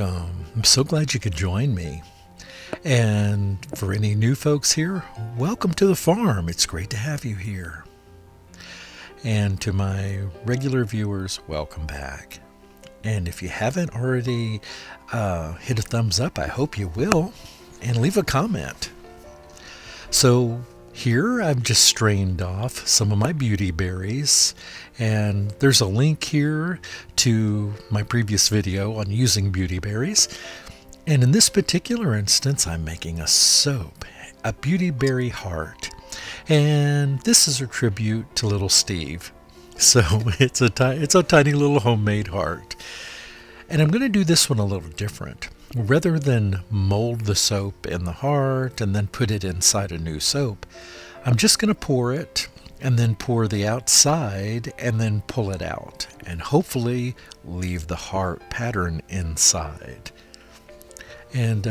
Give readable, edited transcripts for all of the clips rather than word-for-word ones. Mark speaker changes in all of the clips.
Speaker 1: I'm so glad you could join me. And for any new folks here, welcome to the farm. It's great to have you here. And to my regular viewers, welcome back. And if you haven't already hit a thumbs up, I hope you will. And leave a comment. So here I've just strained off some of my beauty berries, and there's a link here to my previous video on using beauty berries. And in this particular instance, I'm making a soap, a beautyberry heart, and this is a tribute to little Steve. So it's a tiny little homemade heart. And I'm going to do this one a little different. Rather than mold the soap in the heart and then put it inside a new soap, I'm just going to pour it and then pour the outside and then pull it out and hopefully leave the heart pattern inside. And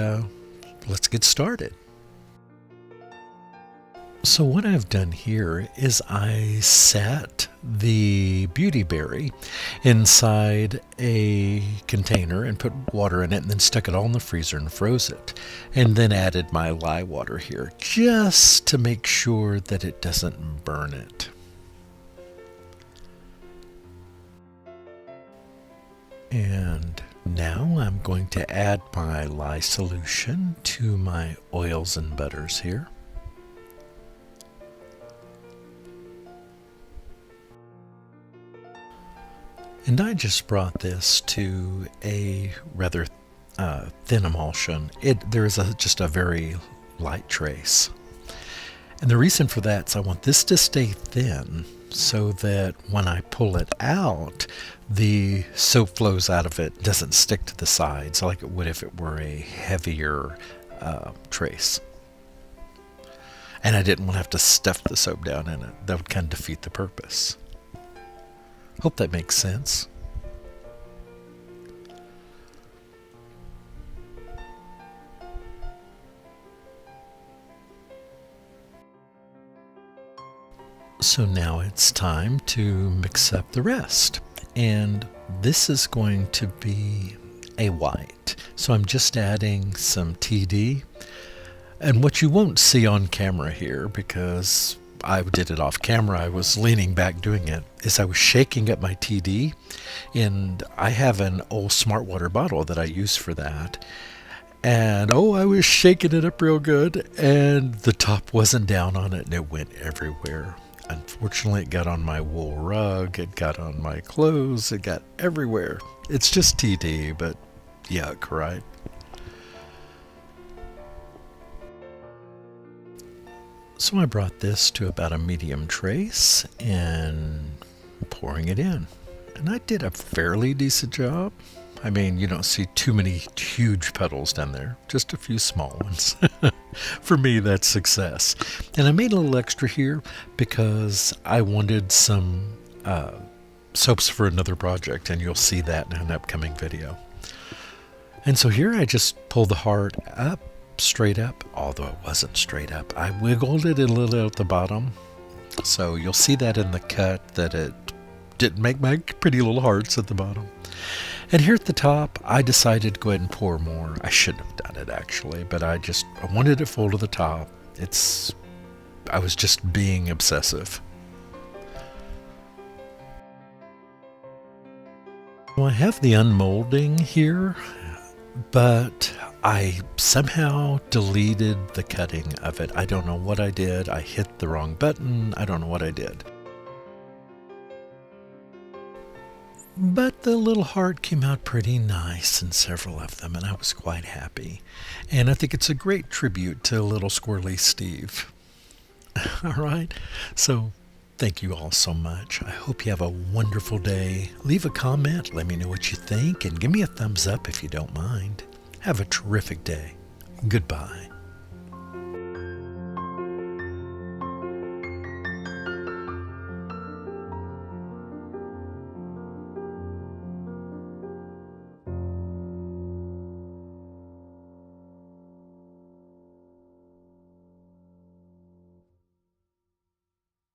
Speaker 1: let's get started. So what I've done here is I set the beautyberry inside a container and put water in it and then stuck it all in the freezer and froze it. And then added my lye water here just to make sure that it doesn't burn it. And now I'm going to add my lye solution to my oils and butters here. And I just brought this to a rather thin emulsion. There is just a very light trace. And the reason for that is I want this to stay thin so that when I pull it out, the soap flows out of it, doesn't stick to the sides like it would if it were a heavier trace. And I didn't want to have to stuff the soap down in it. That would kind of defeat the purpose. Hope that makes sense. So now it's time to mix up the rest. And this is going to be a white. So I'm just adding some TD. And what you won't see on camera here, because I did it off camera, I was leaning back doing it, is I was shaking up my TD, and I have an old Smart Water bottle that I use for that. And I was shaking it up real good, and the top wasn't down on it, and it went everywhere. Unfortunately, it got on my wool rug, it got on my clothes, it got everywhere. It's just TD, but yuck, right? So I brought this to about a medium trace and pouring it in. And I did a fairly decent job. I mean, you don't see too many huge puddles down there, just a few small ones. For me, that's success. And I made a little extra here because I wanted some soaps for another project, and you'll see that in an upcoming video. And so here I just pull the heart up, straight up, although it wasn't straight up. I wiggled it a little at the bottom, so you'll see that in the cut that it didn't make my pretty little hearts at the bottom. And here at the top, I decided to go ahead and pour more. I shouldn't have done it actually, but I wanted it full to the top. I was just being obsessive. Well, I have the unmolding here, but I somehow deleted the cutting of it. I don't know what I did. I hit the wrong button. I don't know what I did. But the little heart came out pretty nice in several of them, and I was quite happy. And I think it's a great tribute to little Squirrely Steve. All right, so thank you all so much. I hope you have a wonderful day. Leave a comment, let me know what you think, and give me a thumbs up if you don't mind. Have a terrific day. Goodbye.